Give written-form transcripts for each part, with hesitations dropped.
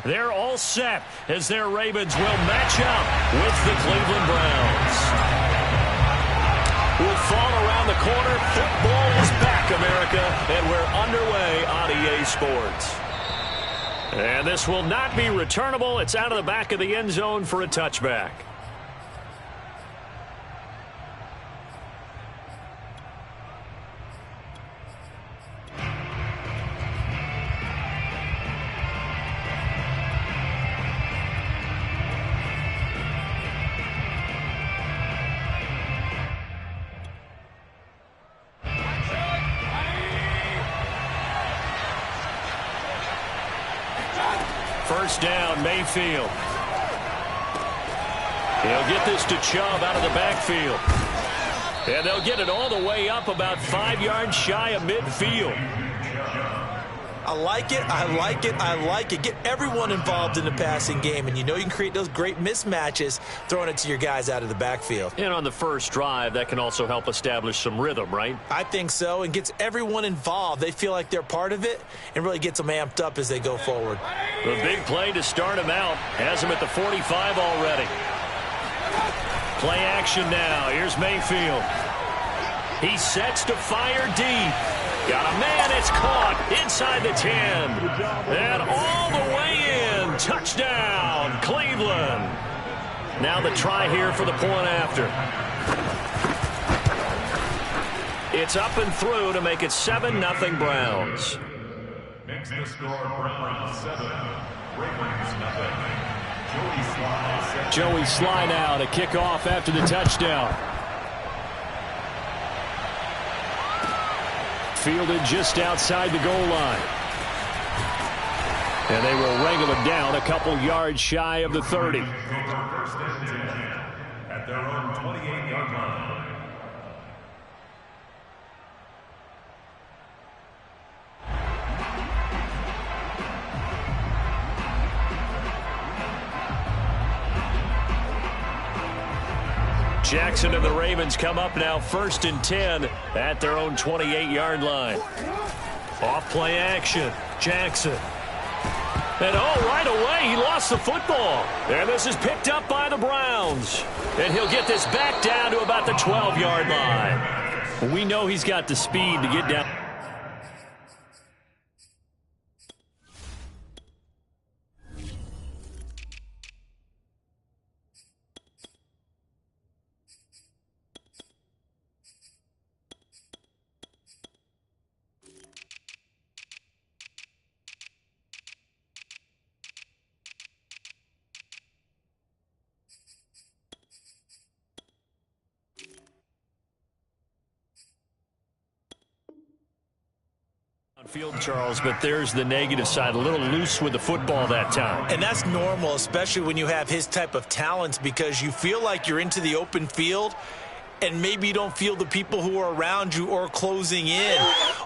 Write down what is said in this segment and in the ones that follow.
They're all set as their Ravens will match up with the Cleveland Browns. We'll fall around the corner. Football is back, America, and we're underway on EA Sports. And this will not be returnable. It's out of the back of the end zone for a touchback. First down, Mayfield. He'll get this to Chubb out of the backfield. And they'll get it all the way up about 5 yards shy of midfield. I like it, I like it, I like it. Get everyone involved in the passing game, and you know you can create those great mismatches throwing it to your guys out of the backfield. And on the first drive, that can also help establish some rhythm, right? I think so, and gets everyone involved. They feel like they're part of it and really gets them amped up as they go forward. The big play to start him out has him at the 45 already. Play action now. Here's Mayfield. He sets to fire deep. Got a man, it's caught inside the 10. And all the way in. Touchdown, Cleveland. Now the try here for the point after. It's up and through to make it 7-0 Browns. Makes the score Browns 7, Ravens 0. Joey Slye now to kick off after the touchdown. Fielded just outside the goal line. And they will wrangle him down a couple yards shy of the 30. First and 10 at their own 28-yard line. Jackson and the Ravens come up now 1st and 10 at their own 28-yard line. Off play action. Jackson. And right away he lost the football. And this is picked up by the Browns. And he'll get this back down to about the 12-yard line. We know he's got the speed to get down. Field, Charles, but there's the negative side. A little loose with the football that time. And that's normal, especially when you have his type of talents, because you feel like you're into the open field and maybe you don't feel the people who are around you or closing in.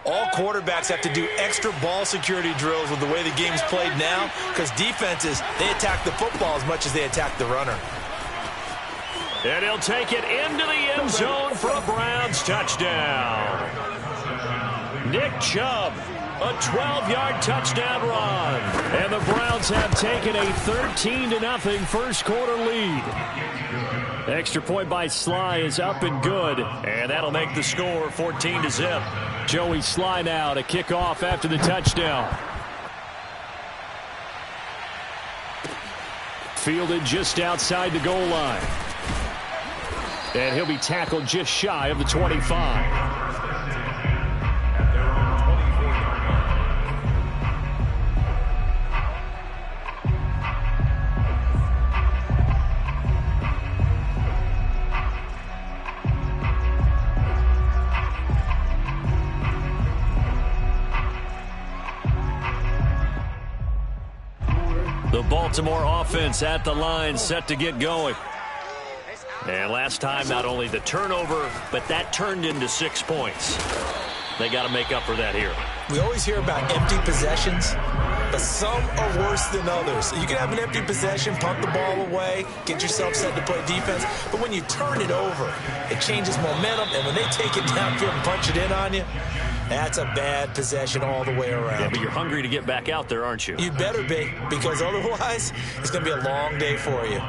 All quarterbacks have to do extra ball security drills with the way the game's played now, because defenses, they attack the football as much as they attack the runner. And he'll take it into the end zone for a Browns touchdown. Nick Chubb, a 12-yard touchdown run. And the Browns have taken a 13-0 first quarter lead. Extra point by Slye is up and good. And that'll make the score 14-0. Joey Slye now to kick off after the touchdown. Fielded just outside the goal line. And he'll be tackled just shy of the 25. The Baltimore offense at the line, set to get going. And last time, not only the turnover, but that turned into 6 points. They got to make up for that here. We always hear about empty possessions, but some are worse than others. You can have an empty possession, pump the ball away, get yourself set to play defense, but when you turn it over, it changes momentum, and when they take it downfield and punch it in on you, That's a bad possession all the way around. Yeah, but you're hungry to get back out there, aren't you? You better be, because otherwise it's going to be a long day for you.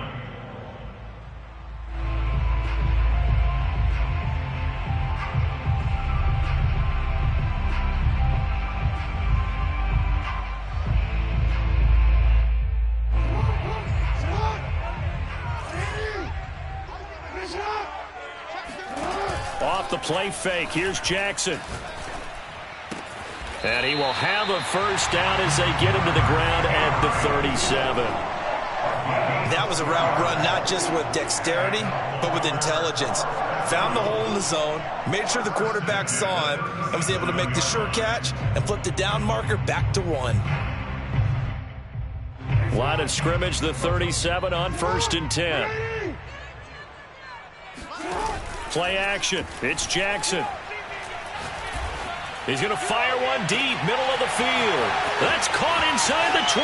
Off the play fake, here's Jackson. And he will have a first down as they get him to the ground at the 37. That was a route run not just with dexterity, but with intelligence. Found the hole in the zone, made sure the quarterback saw him, and was able to make the sure catch and flip the down marker back to 1. Line of scrimmage, the 37 on 1st and 10. Play action. It's Jackson. He's going to fire one deep, middle of the field. That's caught inside the 20.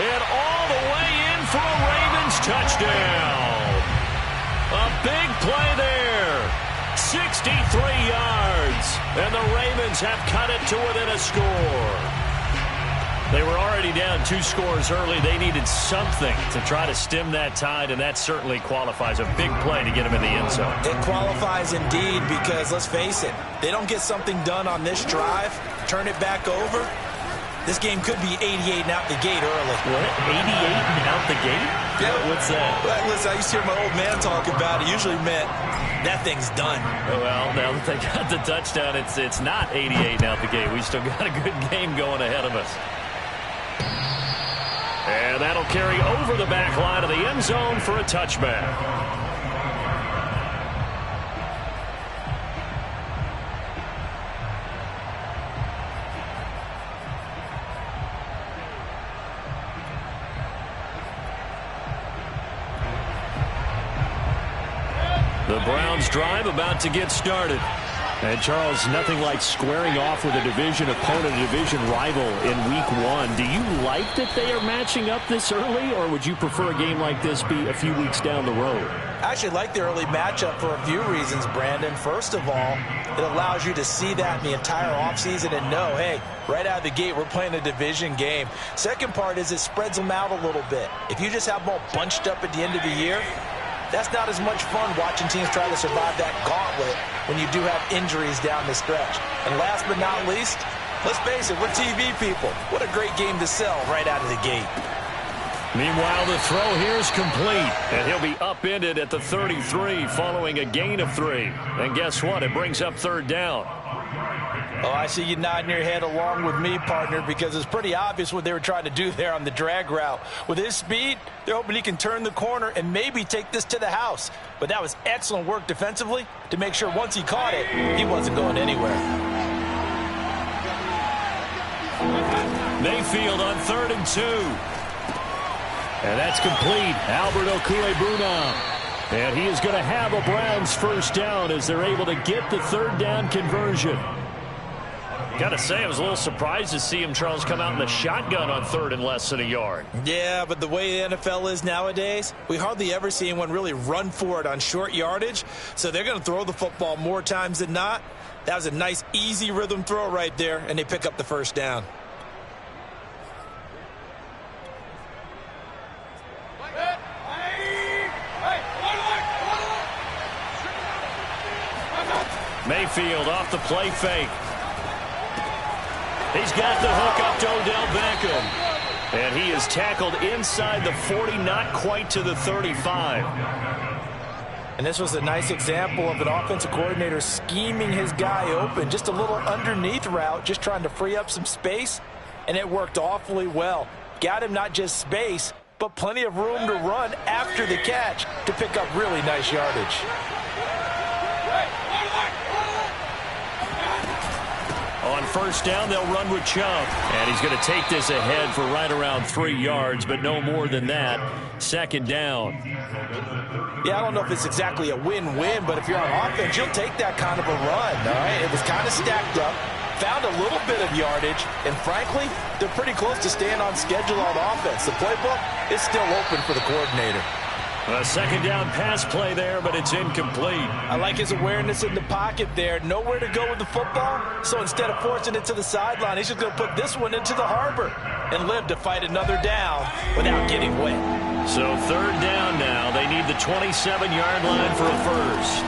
And all the way in for a Ravens touchdown. A big play there. 63 yards. And the Ravens have cut it to within a score. They were already down 2 scores early. They needed something to try to stem that tide, and that certainly qualifies. A big play to get them in the end zone. It qualifies indeed because, let's face it, they don't get something done on this drive, turn it back over, this game could be 88 and out the gate early. What? 88 and out the gate? Yeah. What's that? Well, listen, I used to hear my old man talk about it. Usually meant that thing's done. Well, now that they got the touchdown, it's not 88 and out the gate. We still got a good game going ahead of us. And that'll carry over the back line of the end zone for a touchback. The Browns drive about to get started. And, Charles, nothing like squaring off with a division opponent, a division rival in Week 1. Do you like that they are matching up this early, or would you prefer a game like this be a few weeks down the road? I actually like the early matchup for a few reasons, Brandon. First of all, it allows you to see that in the entire offseason and know, hey, right out of the gate, we're playing a division game. Second part is it spreads them out a little bit. If you just have them all bunched up at the end of the year, that's not as much fun watching teams try to survive that gauntlet when you do have injuries down the stretch. And last but not least, let's face it, we're TV people. What a great game to sell right out of the gate. Meanwhile, the throw here is complete, and he'll be upended at the 33 following a gain of 3. And guess what? It brings up 3rd down. Oh, I see you nodding your head along with me, partner, because it's pretty obvious what they were trying to do there on the drag route. With his speed, they're hoping he can turn the corner and maybe take this to the house. But that was excellent work defensively to make sure once he caught it, he wasn't going anywhere. Mayfield on 3rd and 2. And that's complete. Albert Okwuegbunam. And he is going to have a Browns first down as they're able to get the 3rd down conversion. Got to say, I was a little surprised to see him, Charles, come out in the shotgun on 3rd and less than a yard. Yeah, but the way the NFL is nowadays, we hardly ever see anyone really run for it on short yardage. So they're going to throw the football more times than not. That was a nice, easy rhythm throw right there, and they pick up the first down. Mayfield off the play fake. He's got the hook up to Odell Beckham. And he is tackled inside the 40, not quite to the 35. And this was a nice example of an offensive coordinator scheming his guy open. Just a little underneath route, just trying to free up some space. And it worked awfully well. Got him not just space, but plenty of room to run after the catch to pick up really nice yardage. On first down, they'll run with Chubb. And he's going to take this ahead for right around 3 yards, but no more than that. 2nd down. Yeah, I don't know if it's exactly a win-win, but if you're on offense, you'll take that kind of a run, all right? It was kind of stacked up, found a little bit of yardage, and frankly, they're pretty close to staying on schedule on offense. The playbook is still open for the coordinator. A second down pass play there, but it's incomplete. I like his awareness in the pocket there. Nowhere to go with the football, so instead of forcing it to the sideline, he's just going to put this one into the harbor and live to fight another down without getting wet. So third down now. They need the 27-yard line for a first.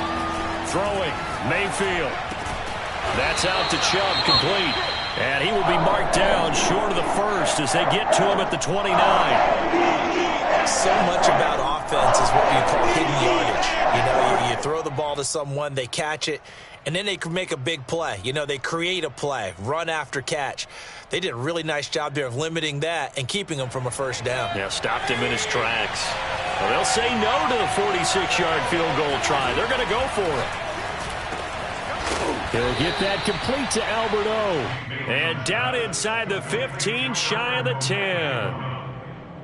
Throwing, Mayfield. That's out to Chubb, complete. And he will be marked down short of the first as they get to him at the 29. So much about offense is what you call hidden yardage. You know, you throw the ball to someone, they catch it, and then they can make a big play. You know, they create a play, run after catch. They did a really nice job there of limiting that and keeping him from a first down. Yeah, stopped him in his tracks. Well, they'll say no to the 46-yard field goal try. They're going to go for it. He'll get that complete to Albert O. And down inside the 15, shy of the 10.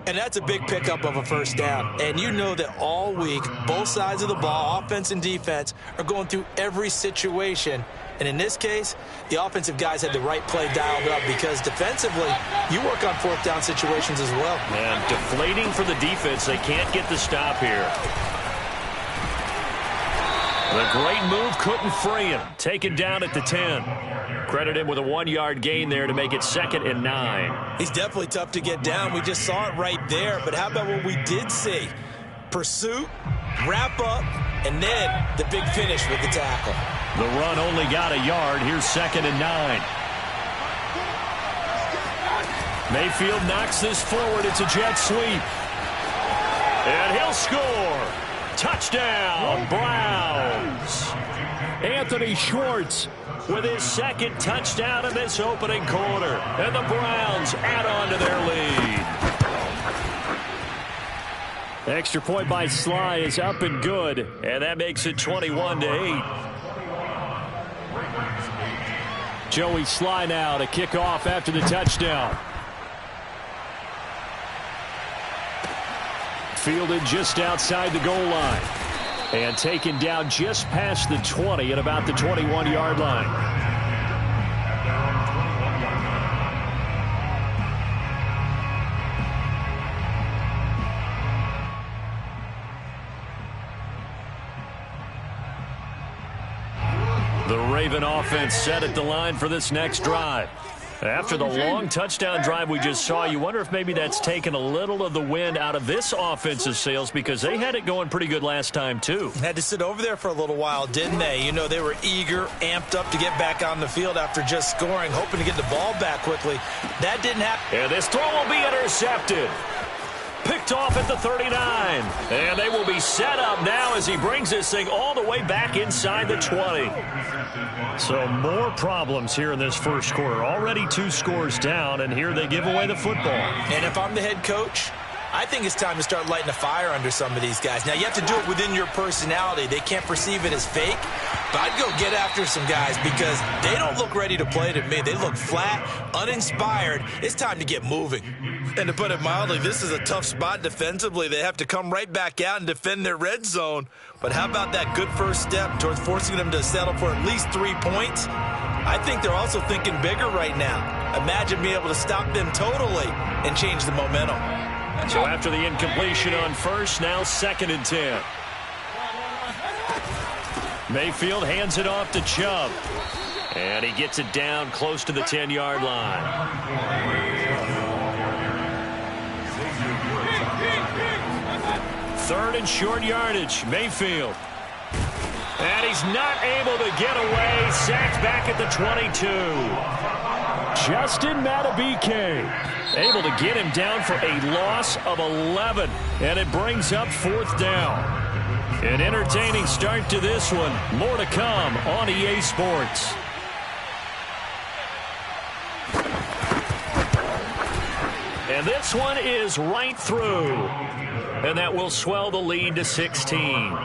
And that's a big pickup of a first down. And you know that all week, both sides of the ball, offense and defense, are going through every situation. And in this case, the offensive guys had the right play dialed up because defensively, you work on fourth down situations as well. And deflating for the defense. They can't get the stop here. The great move couldn't free him. Taken down at the 10. Credit him with a 1-yard gain there to make it 2nd and 9. He's definitely tough to get down. We just saw it right there. But how about what we did see? Pursuit, wrap up, and then the big finish with the tackle. The run only got a yard. Here's 2nd and 9. Mayfield knocks this forward. It's a jet sweep. And he'll score. Touchdown, Browns. Anthony Schwartz with his second touchdown in this opening quarter. And the Browns add on to their lead. Extra point by Sly is up and good. And that makes it 21-8. Joey Sly now to kick off after the touchdown. Fielded just outside the goal line. And taken down just past the 20 at about the 21-yard line. The Raven offense set at the line for this next drive. After the long touchdown drive we just saw, you wonder if maybe that's taken a little of the wind out of this offensive sails because they had it going pretty good last time, too. Had to sit over there for a little while, didn't they? You know, they were eager, amped up to get back on the field after just scoring, hoping to get the ball back quickly. That didn't happen. And this throw will be intercepted. Picked off at the 39. And they will be set up now as he brings this thing all the way back inside the 20. So more problems here in this first quarter. Already 2 scores down, and here they give away the football. And if I'm the head coach, I think it's time to start lighting a fire under some of these guys. Now, you have to do it within your personality. They can't perceive it as fake. But I'd go get after some guys because they don't look ready to play to me. They look flat, uninspired. It's time to get moving. And to put it mildly, this is a tough spot defensively. They have to come right back out and defend their red zone. But how about that good first step towards forcing them to settle for at least 3 points? I think they're also thinking bigger right now. Imagine being able to stop them totally and change the momentum. So after the incompletion on first, now 2nd and 10. Mayfield hands it off to Chubb. And he gets it down close to the 10-yard line. 3rd and short yardage, Mayfield. And he's not able to get away. Sacked back at the 22. Justin Madubuike able to get him down for a loss of 11. And it brings up 4th down. An entertaining start to this one. More to come on EA Sports. And this one is right through. And that will swell the lead to 16.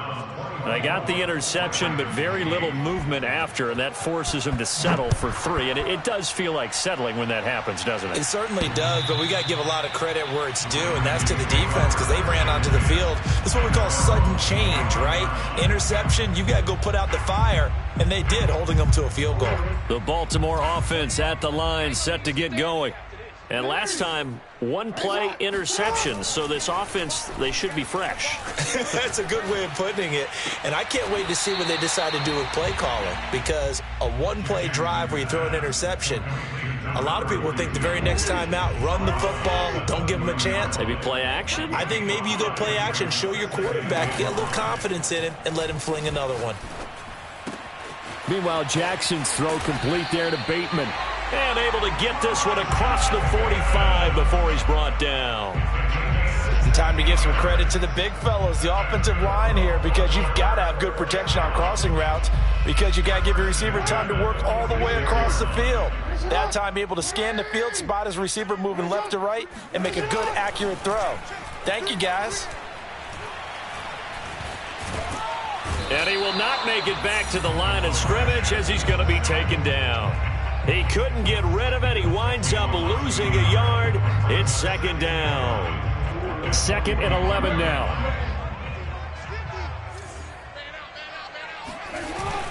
They got the interception, but very little movement after, and that forces them to settle for 3. And it does feel like settling when that happens, doesn't it? It certainly does, but we got to give a lot of credit where it's due, and that's to the defense because they ran onto the field. This is what we call sudden change, right? Interception, you got to go put out the fire, and they did, holding them to a field goal. The Baltimore offense at the line, set to get going. And last time, one play interception. So this offense, they should be fresh. That's a good way of putting it. And I can't wait to see what they decide to do with play calling, because a one-play drive where you throw an interception, a lot of people think the very next time out, run the football, don't give them a chance. Maybe play action? I think maybe you go play action, show your quarterback, get a little confidence in him, and let him fling another one. Meanwhile, Jackson's throw complete there to Bateman. And able to get this one across the 45 before he's brought down. Time to give some credit to the big fellows, the offensive line here, because you've got to have good protection on crossing routes, because you got to give your receiver time to work all the way across the field. That time, be able to scan the field, spot his receiver moving left to right, and make a good, accurate throw. Thank you, guys. And he will not make it back to the line of scrimmage as he's going to be taken down. He couldn't get rid of it. He winds up losing a yard. It's second down. 2nd and 11 now.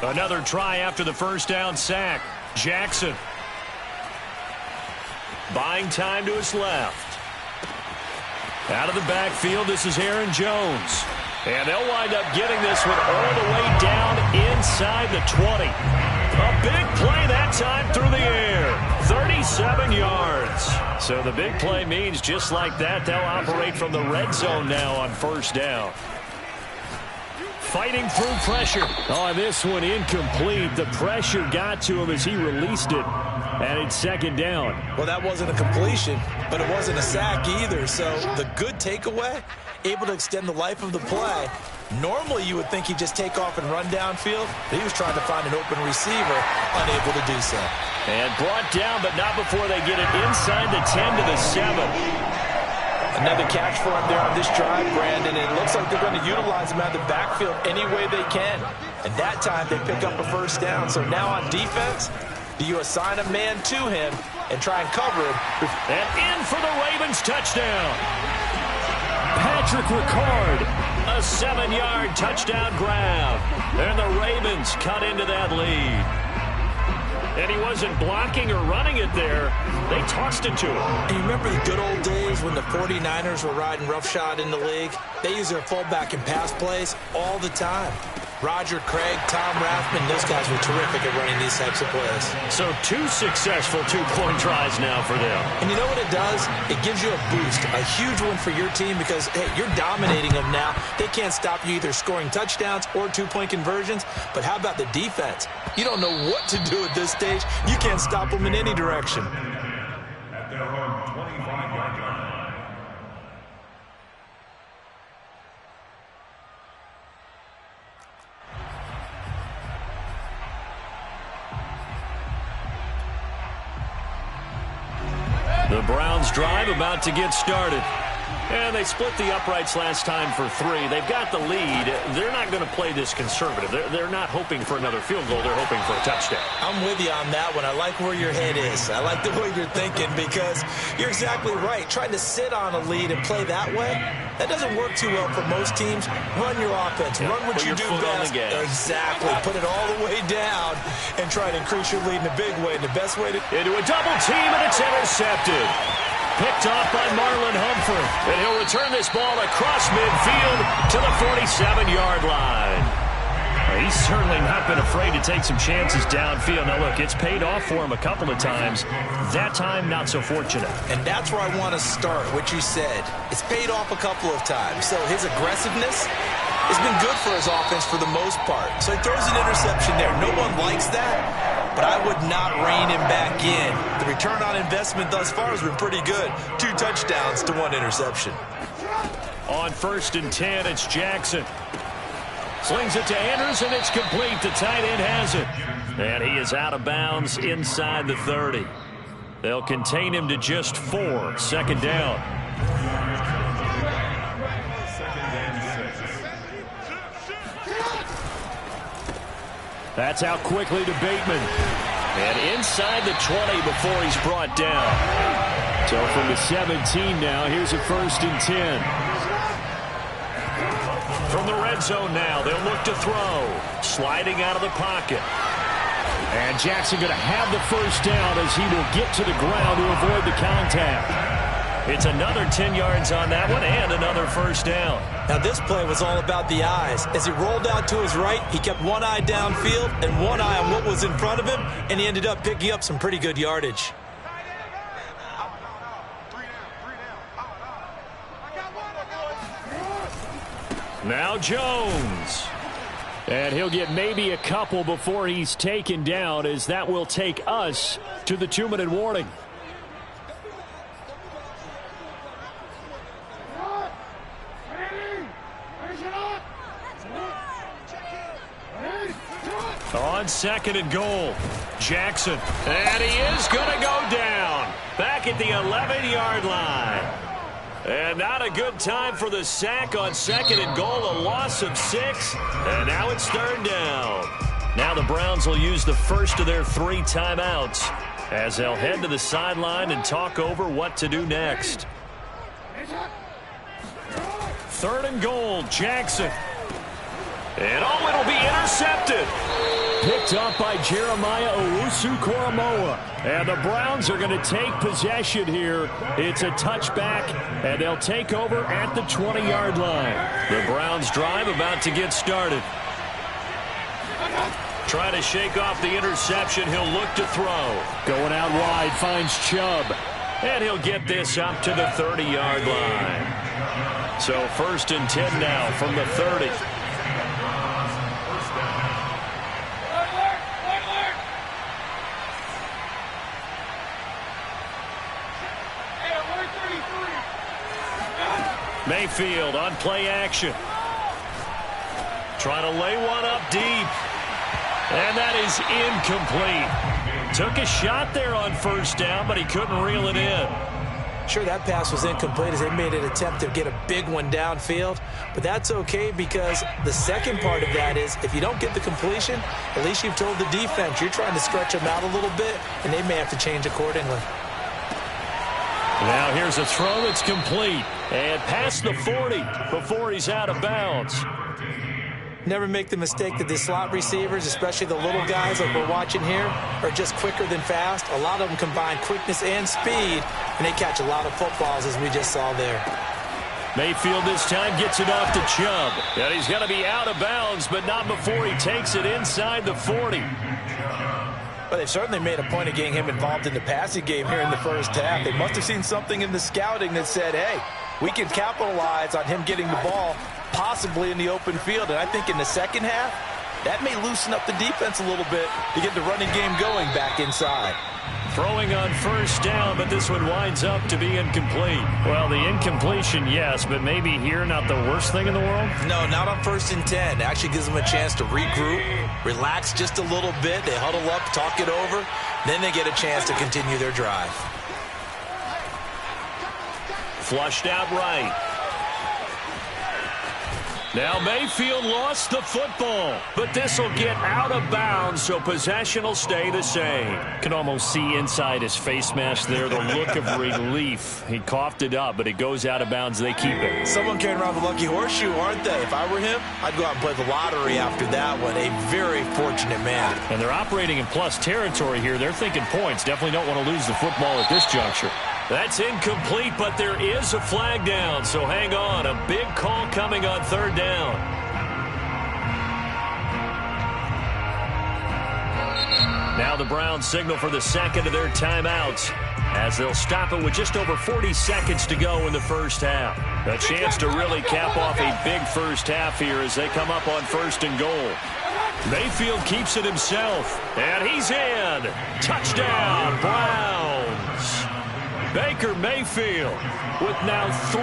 Another try after the first down sack. Jackson. Buying time to his left. Out of the backfield, this is Aaron Jones. And they'll wind up getting this one all the way down inside the 20. A big play that time through the air. 37 yards. So the big play means just like that, they'll operate from the red zone now on first down. Fighting through pressure. Oh, this one incomplete. The pressure got to him as he released it. And it's second down. Well, that wasn't a completion, but it wasn't a sack either. So the good takeaway, able to extend the life of the play. Normally, you would think he'd just take off and run downfield, but he was trying to find an open receiver, unable to do so. And brought down, but not before they get it inside the 10 to the 7. Another catch for him there on this drive, Brandon. It looks like they're going to utilize him out of the backfield any way they can. And that time, they pick up a first down. So now on defense, do you assign a man to him and try and cover him? And in for the Ravens touchdown. Patrick Ricard. A 7-yard touchdown grab. And the Ravens cut into that lead. And he wasn't blocking or running it there. They tossed it to him. And you remember the good old days when the 49ers were riding roughshod in the league? They use their fullback in pass plays all the time. Roger Craig, Tom Rathman, those guys were terrific at running these types of plays. So 2 successful two-point tries now for them. And you know what it does? It gives you a boost, a huge one for your team because, hey, you're dominating them now. They can't stop you either scoring touchdowns or two-point conversions. But how about the defense? You don't know what to do at this stage. You can't stop them in any direction. At their own 25-yard line. The Browns drive about to get started. And they split the uprights last time for 3. They've got the lead. They're not going to play this conservative. They're not hoping for another field goal. They're hoping for a touchdown. I'm with you on that one. I like where your head is. I like the way you're thinking because you're exactly right. Trying to sit on a lead and play that way, that doesn't work too well for most teams. Run your offense. Run what you do best. Exactly. Put it all the way down and try to increase your lead in a big way. And the best way to... Into a double team, and it's intercepted. Picked off by Marlon Humphrey. And he'll return this ball across midfield to the 47-yard line. He's certainly not been afraid to take some chances downfield. Now, look, it's paid off for him a couple of times. That time, not so fortunate. And that's where I want to start, what you said. It's paid off a couple of times. So his aggressiveness has been good for his offense for the most part. So he throws an interception there. No one likes that. But I would not rein him back in. The return on investment thus far has been pretty good. 2 touchdowns to 1 interception. On 1st and 10, it's Jackson. Slings it to Andrews, and it's complete. The tight end has it. And he is out of bounds inside the 30. They'll contain him to just 4. Second down. That's out quickly to Bateman. And inside the 20 before he's brought down. So from the 17 now, here's a 1st and 10. From the red zone now, they'll look to throw. Sliding out of the pocket. And Jackson going to have the first down as he will get to the ground to avoid the contact. It's another 10 yards on that one and another first down. Now this play was all about the eyes. As he rolled out to his right, he kept one eye downfield and one eye on what was in front of him, and he ended up picking up some pretty good yardage. Now Jones. And he'll get maybe a couple before he's taken down, as that will take us to the 2-minute warning. On 2nd and goal, Jackson. And he is going to go down. Back at the 11-yard line. And not a good time for the sack on 2nd and goal. A loss of 6. And now it's 3rd down. Now the Browns will use the first of their 3 timeouts as they'll head to the sideline and talk over what to do next. 3rd and goal, Jackson. And it'll be intercepted. Picked up by Jeremiah Owusu-Koramoah. And the Browns are going to take possession here. It's a touchback, and they'll take over at the 20-yard line. The Browns drive about to get started. Trying to shake off the interception. He'll look to throw. Going out wide, finds Chubb. And he'll get this up to the 30-yard line. So 1st and 10 now from the 30. Mayfield on play action. Trying to lay one up deep. And that is incomplete. Took a shot there on 1st down, but he couldn't reel it in. Sure, that pass was incomplete as they made an attempt to get a big one downfield. But that's okay, because the second part of that is if you don't get the completion, at least you've told the defense you're trying to stretch them out a little bit, and they may have to change accordingly. Now here's a throw that's complete. And past the 40 before he's out of bounds. Never make the mistake that the slot receivers, especially the little guys like we're watching here, are just quicker than fast. A lot of them combine quickness and speed, and they catch a lot of footballs, as we just saw there. Mayfield this time gets it off to Chubb. And he's going to be out of bounds, but not before he takes it inside the 40. Well, they've certainly made a point of getting him involved in the passing game here in the first half. They must have seen something in the scouting that said, hey, we can capitalize on him getting the ball possibly in the open field. And I think in the second half, that may loosen up the defense a little bit to get the running game going back inside. Throwing on 1st down, but this one winds up to be incomplete. Well, the incompletion, yes, but maybe here not the worst thing in the world? No, not on 1st and 10. It actually gives them a chance to regroup, relax just a little bit. They huddle up, talk it over. Then they get a chance to continue their drive. Flushed out right. Now Mayfield lost the football, but this will get out of bounds, so possession will stay the same. Can almost see inside his face mask there the look of relief. He coughed it up, but it goes out of bounds. They keep it. Someone carrying around the lucky horseshoe, aren't they? If I were him, I'd go out and play the lottery after that one. A very fortunate man. And they're operating in plus territory here. They're thinking points. Definitely don't want to lose the football at this juncture. That's incomplete, but there is a flag down, so hang on. A big call coming on 3rd down. Now the Browns signal for the 2nd of their timeouts as they'll stop it with just over 40 seconds to go in the first half. A chance to really cap off a big first half here as they come up on 1st and goal. Mayfield keeps it himself, and he's in. Touchdown, Browns. Baker Mayfield with now 3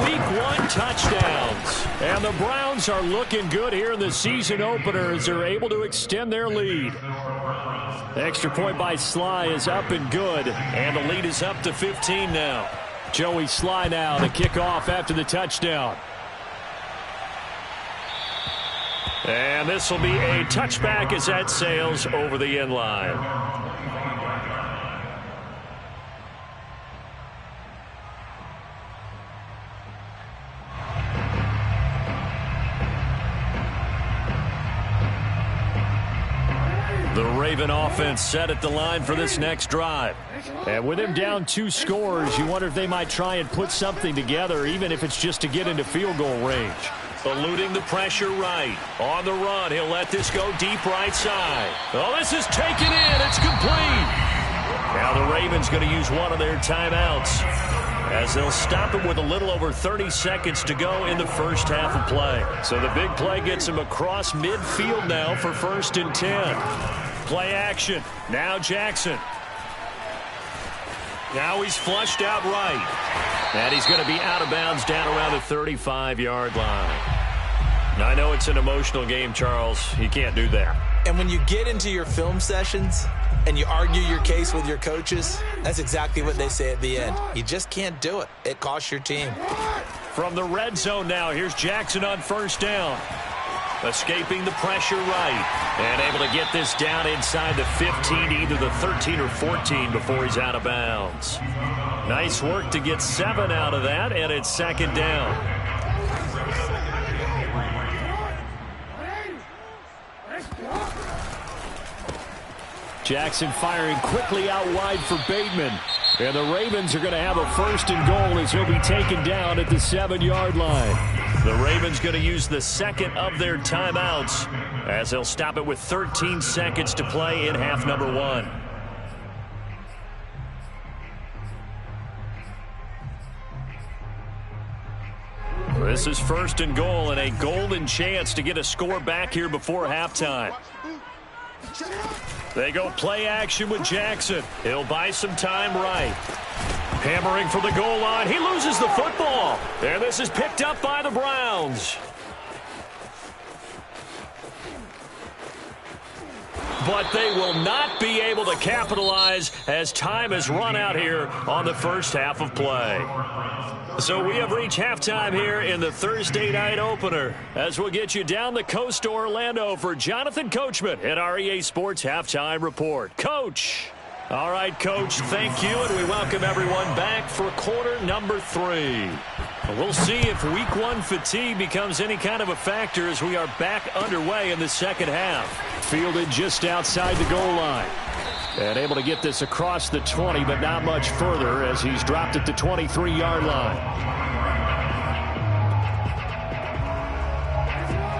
Week 1 touchdowns. And the Browns are looking good here in the season opener as they're able to extend their lead. The extra point by Sly is up and good, and the lead is up to 15 now. Joey Sly now to kick off after the touchdown. And this will be a touchback as that sails over the end line. The Raven offense set at the line for this next drive. And with him down 2 scores, you wonder if they might try and put something together, even if it's just to get into field goal range. Eluding the pressure right. On the run, he'll let this go deep right side. Oh, this is taken in. It's complete. Now the Ravens going to use one of their timeouts as they'll stop it with a little over 30 seconds to go in the first half of play. So the big play gets him across midfield now for 1st and 10. Play action. Now Jackson. Now he's flushed out right. And he's going to be out of bounds down around the 35-yard line. Now, I know it's an emotional game, Charles. You can't do that. And when you get into your film sessions and you argue your case with your coaches, that's exactly what they say at the end. You just can't do it. It costs your team. From the red zone now, here's Jackson on 1st down. Escaping the pressure right. And able to get this down inside the 15, either the 13 or 14 before he's out of bounds. Nice work to get 7 out of that, and it's 2nd down. Jackson firing quickly out wide for Bateman. And the Ravens are going to have a 1st and goal as he'll be taken down at the 7-yard line. The Ravens going to use the 2nd of their timeouts as they'll stop it with 13 seconds to play in half number 1. This is 1st and goal and a golden chance to get a score back here before halftime. They go play action with Jackson. He'll buy some time right. Hammering for the goal line. He loses the football. And this is picked up by the Browns. But they will not be able to capitalize as time has run out here on the first half of play. So we have reached halftime here in the Thursday night opener as we'll get you down the coast to Orlando for Jonathan Coachman at our EA Sports Halftime Report. Coach. All right, Coach, thank you, and we welcome everyone back for quarter number 3. We'll see if week 1 fatigue becomes any kind of a factor as we are back underway in the second half. Fielded just outside the goal line. And able to get this across the 20, but not much further as he's dropped at the 23-yard line.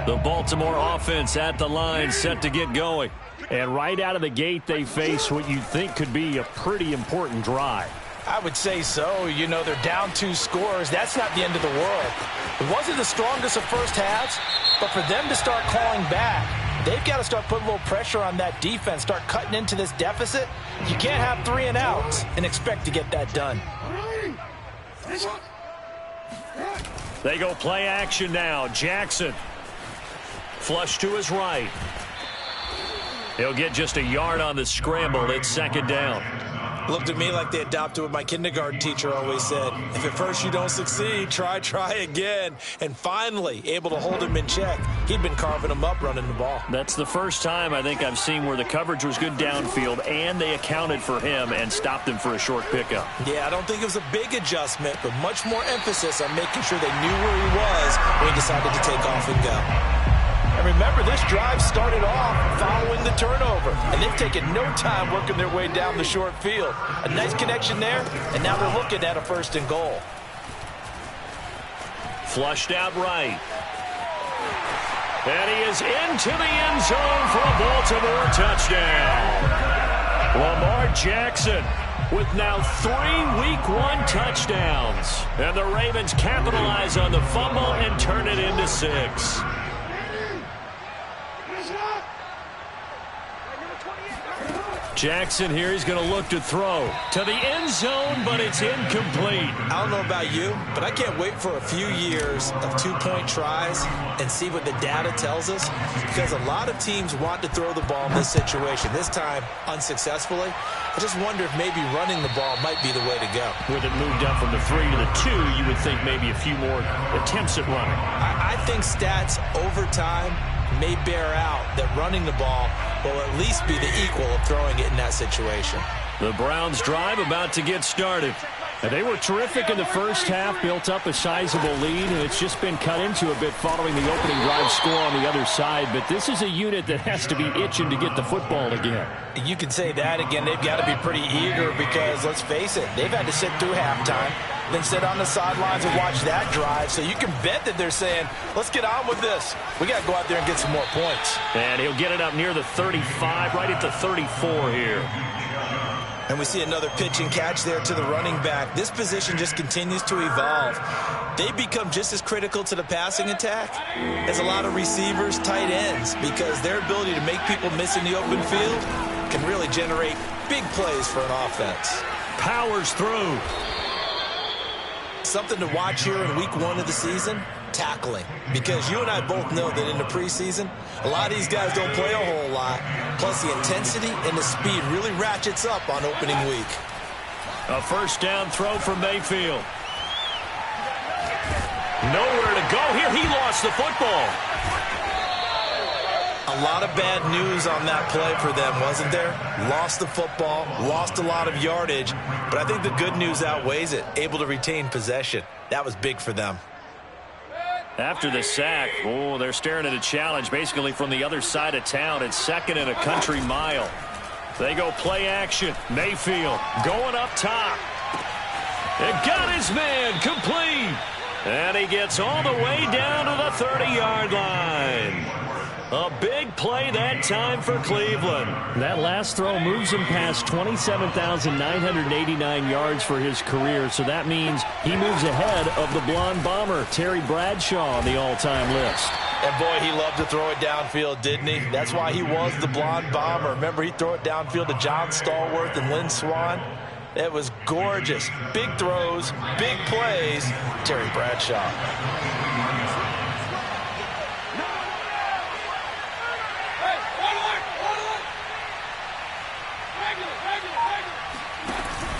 The Baltimore offense at the line set to get going. And right out of the gate, they face what you think could be a pretty important drive. I would say so. You know, they're down 2 scores. That's not the end of the world. It wasn't the strongest of first halves, but for them to start calling back, they've got to start putting a little pressure on that defense, start cutting into this deficit. You can't have 3 and outs and expect to get that done. They go play action now. Jackson. Flush to his right. He'll get just a yard on the scramble. It's 2nd down. Looked at me like they adopted what my kindergarten teacher always said. If at first you don't succeed, try again. And finally, able to hold him in check. He'd been carving him up running the ball. That's the first time I think I've seen where the coverage was good downfield and they accounted for him and stopped him for a short pickup. Yeah, I don't think it was a big adjustment, but much more emphasis on making sure they knew where he was when he decided to take off and go. And remember, this drive started off following the turnover, and they've taken no time working their way down the short field. A nice connection there, and now they're looking at a 1st and goal. Flushed out right. And he is into the end zone for a Baltimore touchdown. Lamar Jackson with now 3 Week 1 touchdowns. And the Ravens capitalize on the fumble and turn it into 6. Jackson here, he's going to look to throw to the end zone, but it's incomplete. I don't know about you, but I can't wait for a few years of 2-point tries and see what the data tells us, because a lot of teams want to throw the ball in this situation. This time, unsuccessfully. I just wonder if maybe running the ball might be the way to go. With it moved up from the 3 to the 2, you would think maybe a few more attempts at running. I think stats over time may bear out that running the ball will at least be the equal of throwing it in that situation. The Browns drive about to get started. And they were terrific in the first half, built up a sizable lead, and it's just been cut into a bit following the opening drive score on the other side. But this is a unit that has to be itching to get the football again. You can say that again. They've got to be pretty eager because, let's face it, they've had to sit through halftime, then sit on the sidelines and watch that drive. So you can bet that they're saying, let's get on with this. We got to go out there and get some more points. And he'll get it up near the 35, right at the 34 here. And we see another pitch and catch there to the running back. This position just continues to evolve. They become just as critical to the passing attack as a lot of receivers, tight ends, because their ability to make people miss in the open field can really generate big plays for an offense. Powers through. Something to watch here in week 1 of the season, tackling. Because you and I both know that in the preseason, a lot of these guys don't play a whole lot. Plus the intensity and the speed really ratchets up on opening week. A first down throw for Mayfield. Nowhere to go here. He lost the football. A lot of bad news on that play for them, wasn't there? Lost the football, lost a lot of yardage, but I think the good news outweighs it. Able to retain possession. That was big for them. After the sack, they're staring at a challenge basically from the other side of town. It's second and a country mile. They go play action. Mayfield going up top. It got his man complete. And he gets all the way down to the 30-yard line. A big play that time for Cleveland. That last throw moves him past 27,989 yards for his career, so that means he moves ahead of the blonde bomber, Terry Bradshaw, on the all-time list. And boy, he loved to throw it downfield, didn't he? That's why he was the blonde bomber. Remember, he'd throw it downfield to John Stallworth and Lynn Swann? It was gorgeous. Big throws, big plays. Terry Bradshaw.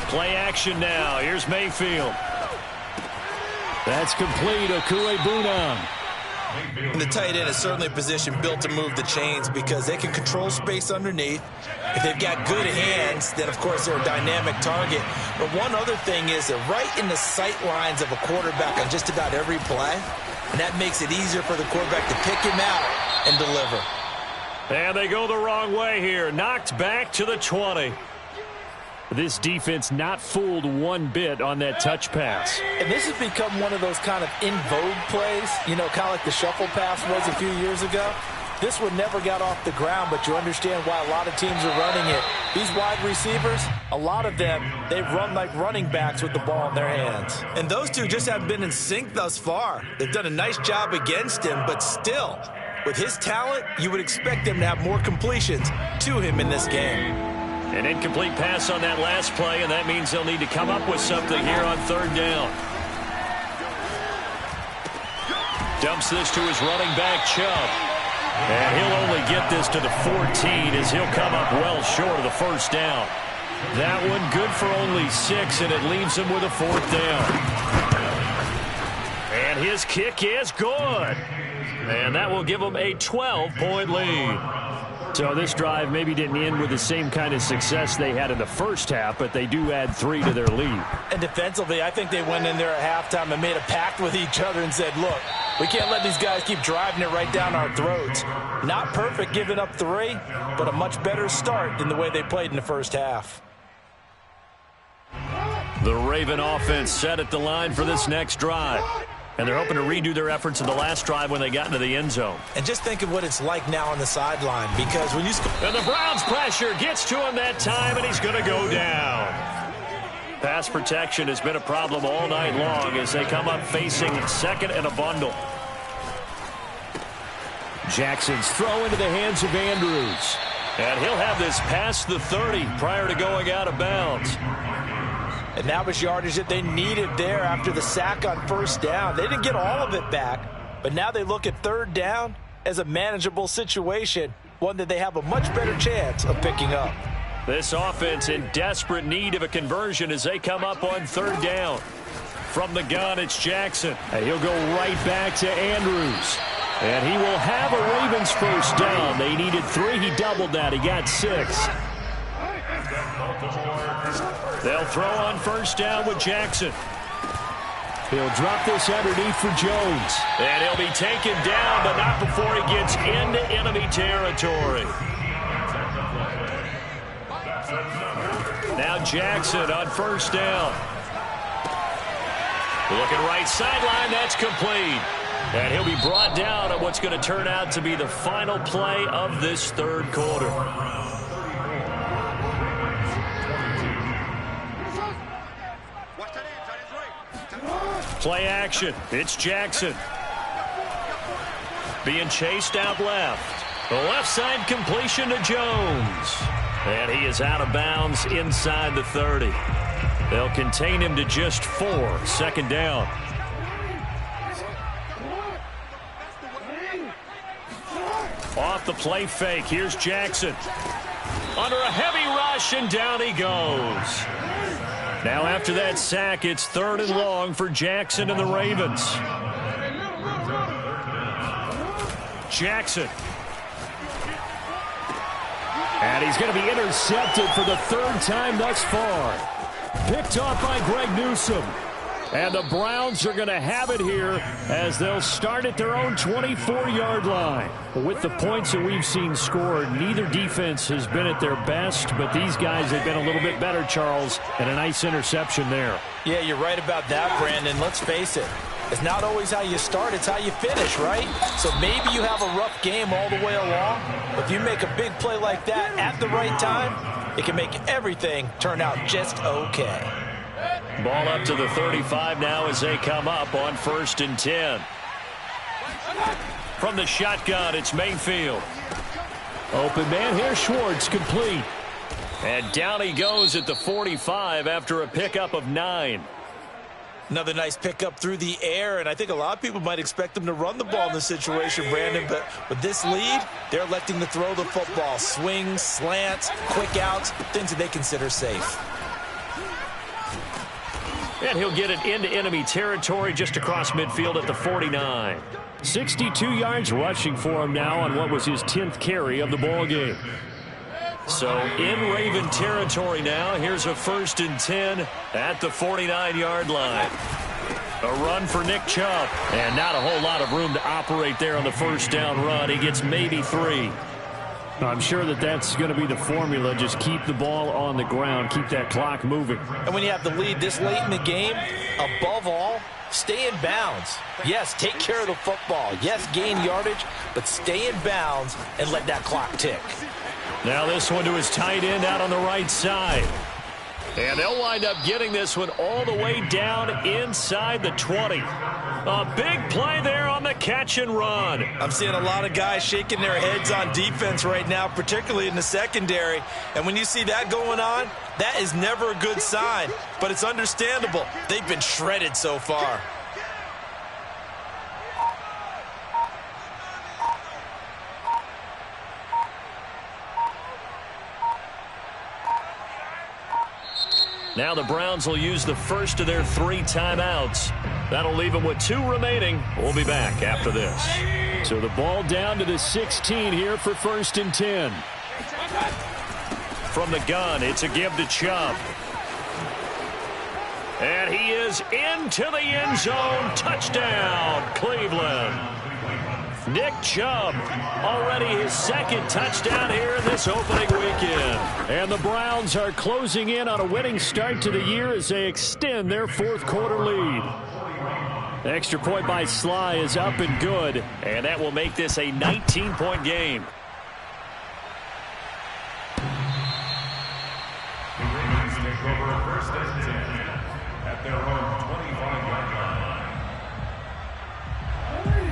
Play action now. Here's Mayfield. That's complete. Okuegbunam. And the tight end is certainly a position built to move the chains because they can control space underneath. If they've got good hands, then, of course, they're a dynamic target. But one other thing is they're right in the sight lines of a quarterback on just about every play, and that makes it easier for the quarterback to pick him out and deliver. And they go the wrong way here. Knocked back to the 20. This defense not fooled one bit on that touch pass. And this has become one of those kind of in vogue plays, you know, kind of like the shuffle pass was a few years ago. This one never got off the ground, but you understand why a lot of teams are running it. These wide receivers, a lot of them, they run like running backs with the ball in their hands. And those two just haven't been in sync thus far. They've done a nice job against him, but still, with his talent, you would expect them to have more completions to him in this game. An incomplete pass on that last play, and that means they'll need to come up with something here on third down. Dumps this to his running back, Chubb. And he'll only get this to the 14 as he'll come up well short of the first down. That one good for only 6, and it leaves him with a fourth down. And his kick is good. And that will give him a 12-point lead. So this drive maybe didn't end with the same kind of success they had in the first half, but they do add 3 to their lead. And defensively, I think they went in there at halftime and made a pact with each other and said, look, we can't let these guys keep driving it right down our throats. Not perfect giving up 3, but a much better start than the way they played in the first half. The Raven offense set at the line for this next drive. And they're hoping to redo their efforts in the last drive when they got into the end zone. And just think of what it's like now on the sideline, because when you score... And the Browns pressure gets to him that time, and he's going to go down. Pass protection has been a problem all night long as they come up facing second and a bundle. Jackson's throw into the hands of Andrews. And he'll have this past the 30 prior to going out of bounds. And that was yardage that they needed there after the sack on first down. They didn't get all of it back, but now they look at third down as a manageable situation, one that they have a much better chance of picking up. This offense in desperate need of a conversion as they come up on third down. From the gun, it's Jackson. And he'll go right back to Andrews. And he will have a Ravens first down. They needed 3. He doubled that. He got 6. They'll throw on first down with Jackson. He'll drop this underneath for Jones. And he'll be taken down, but not before he gets into enemy territory. Now Jackson on first down. Looking right sideline, that's complete. And he'll be brought down at what's going to turn out to be the final play of this third quarter. Play action. It's Jackson. Being chased out left. The left side completion to Jones. And he is out of bounds inside the 30. They'll contain him to just 4. Second down. Off the play fake. Here's Jackson. Under a heavy rush, and down he goes. Now after that sack, it's 3rd and long for Jackson and the Ravens. Jackson. And he's going to be intercepted for the 3rd time thus far. Picked off by Greg Newsome. And the Browns are going to have it here as they'll start at their own 24-yard line. With the points that we've seen scored, neither defense has been at their best, but these guys have been a little bit better, Charles, and a nice interception there. Yeah, you're right about that, Brandon. Let's face it. It's not always how you start, it's how you finish, right? So maybe you have a rough game all the way along, but if you make a big play like that at the right time, it can make everything turn out just okay. Ball up to the 35 now as they come up on 1st and 10. From the shotgun, it's Mayfield. Open man here, Schwartz, complete. And down he goes at the 45 after a pickup of 9. Another nice pickup through the air, and I think a lot of people might expect them to run the ball in this situation, Brandon, but with this lead, they're electing to throw the football. Swings, slants, quick outs, things that they consider safe. And he'll get it into enemy territory just across midfield at the 49. 62 yards rushing for him now on what was his 10th carry of the ball game. So in Raven territory now. Here's a 1st and 10 at the 49-yard line. A run for Nick Chubb. And not a whole lot of room to operate there on the first down run. He gets maybe 3. I'm sure that that's going to be the formula. Just keep the ball on the ground. Keep that clock moving. And when you have the lead this late in the game, above all, stay in bounds. Yes, take care of the football. Yes, gain yardage, but stay in bounds and let that clock tick. Now this one to his tight end out on the right side. And they'll wind up getting this one all the way down inside the 20. A big play there on the catch and run. I'm seeing a lot of guys shaking their heads on defense right now, particularly in the secondary. And when you see that going on, that is never a good sign. But it's understandable. They've been shredded so far. Now the Browns will use the first of their 3 timeouts. That'll leave them with 2 remaining. We'll be back after this. So the ball down to the 16 here for 1st and 10. From the gun, it's a give to Chubb. And he is into the end zone. Touchdown, Cleveland. Nick Chubb, already his 2nd touchdown here in this opening weekend. And the Browns are closing in on a winning start to the year as they extend their 4th quarter lead. The extra point by Sly is up and good, and that will make this a 19-point game. The Ravens take over 1st and 10 at their own 25-yard line.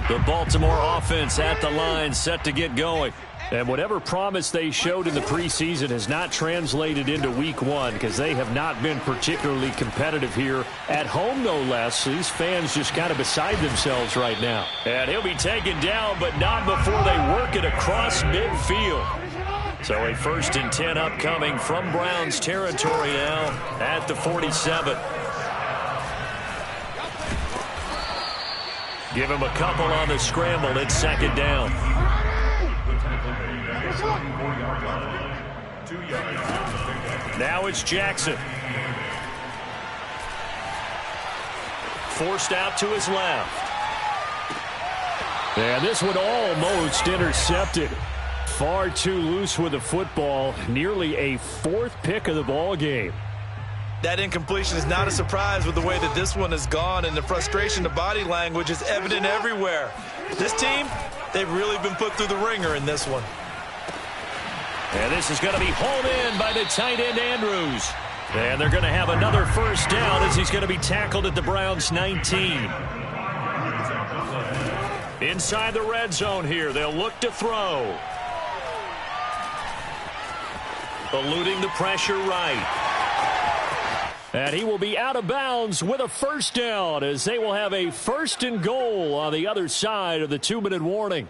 The Baltimore offense at the line, set to get going. And whatever promise they showed in the preseason has not translated into week 1 because they have not been particularly competitive here at home, no less. These fans just kind of beside themselves right now. And he'll be taken down, but not before they work it across midfield. So a 1st and 10 upcoming from Browns territory now at the 47. Give him a couple on the scramble. It's 2nd down. Now it's Jackson. forced out to his left. And this one almost intercepted. Far too loose with the football. Nearly a fourth pick of the ball game. That incompletion is not a surprise with the way that this one has gone, and the frustration, the body language is evident everywhere. This team, they've really been put through the ringer in this one. And this is going to be hauled in by the tight end, Andrews. And they're going to have another first down as he's going to be tackled at the Browns' 19. Inside the red zone here, they'll look to throw. Eluding the pressure right. And he will be out of bounds with a first down as they will have a first and goal on the other side of the 2-minute warning.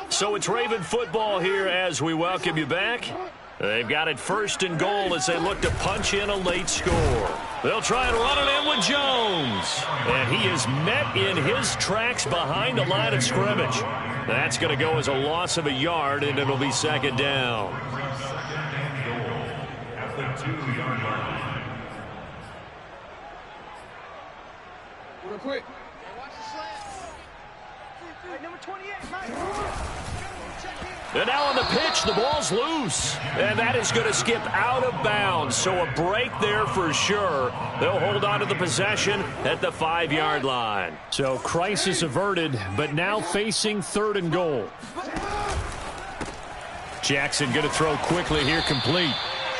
So it's Raven football here as we welcome you back. They've got it first and goal as they look to punch in a late score. They'll try and run it in with Jones. And he is met in his tracks behind the line of scrimmage. That's going to go as a loss of a yard, and it'll be second down. At the 2-yard line. Real quick. Watch the slant. All right, number 28, Mike. And now on the pitch, the ball's loose. And that is going to skip out of bounds. So a break there for sure. They'll hold on to the possession at the 5-yard line. So crisis averted, but now facing third and goal. Jackson going to throw quickly here, complete.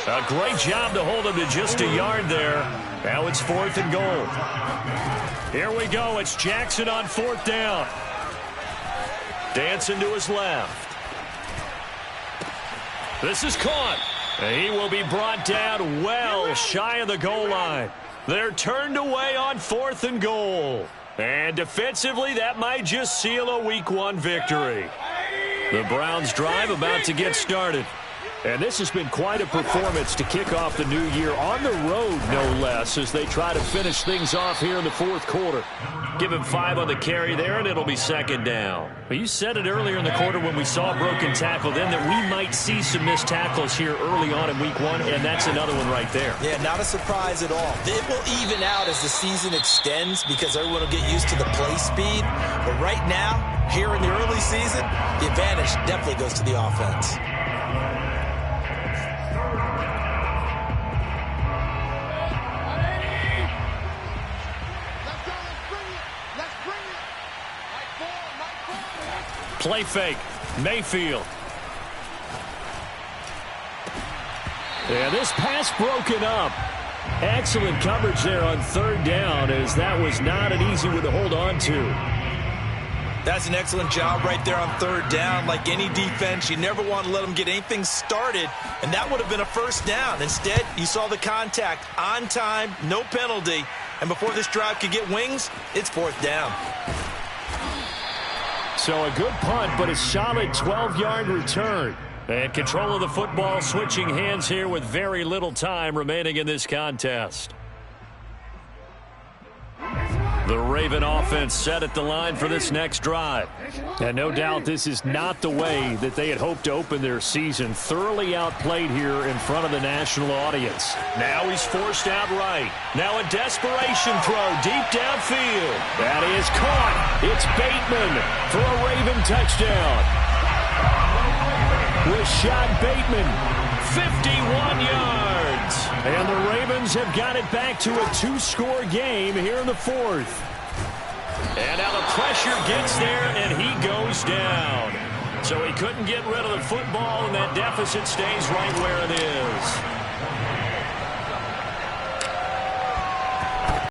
A great job to hold him to just a yard there. Now it's fourth and goal. Here we go. It's Jackson on fourth down. Dancing to his left. This is caught. He will be brought down well shy of the goal line. They're turned away on fourth and goal. And defensively, that might just seal a Week 1 victory. The Browns drive about to get started. And this has been quite a performance to kick off the new year on the road, no less, as they try to finish things off here in the fourth quarter. Give him 5 on the carry there, and it'll be second down. Well, you said it earlier in the quarter when we saw a broken tackle then that we might see some missed tackles here early on in Week 1, and that's another one right there. Yeah, not a surprise at all. It will even out as the season extends because everyone will get used to the play speed. But right now, here in the early season, the advantage definitely goes to the offense. Play fake. Mayfield. Yeah, this pass broken up. Excellent coverage there on third down, as that was not an easy one to hold on to. That's an excellent job right there on third down. Like any defense, you never want to let them get anything started, and that would have been a first down. Instead, you saw the contact on time, no penalty, and before this drive could get wings, it's fourth down. So a good punt, but a solid 12-yard return. And control of the football switching hands here with very little time remaining in this contest. The Raven offense set at the line for this next drive. And no doubt this is not the way that they had hoped to open their season. Thoroughly outplayed here in front of the national audience. Now he's forced out right. Now a desperation throw deep downfield. That is caught. It's Bateman for a Raven touchdown. Rashad Bateman, 51 yards. And the Ravens have got it back to a 2-score game here in the fourth. And now the pressure gets there, and he goes down. So he couldn't get rid of the football, and that deficit stays right where it is.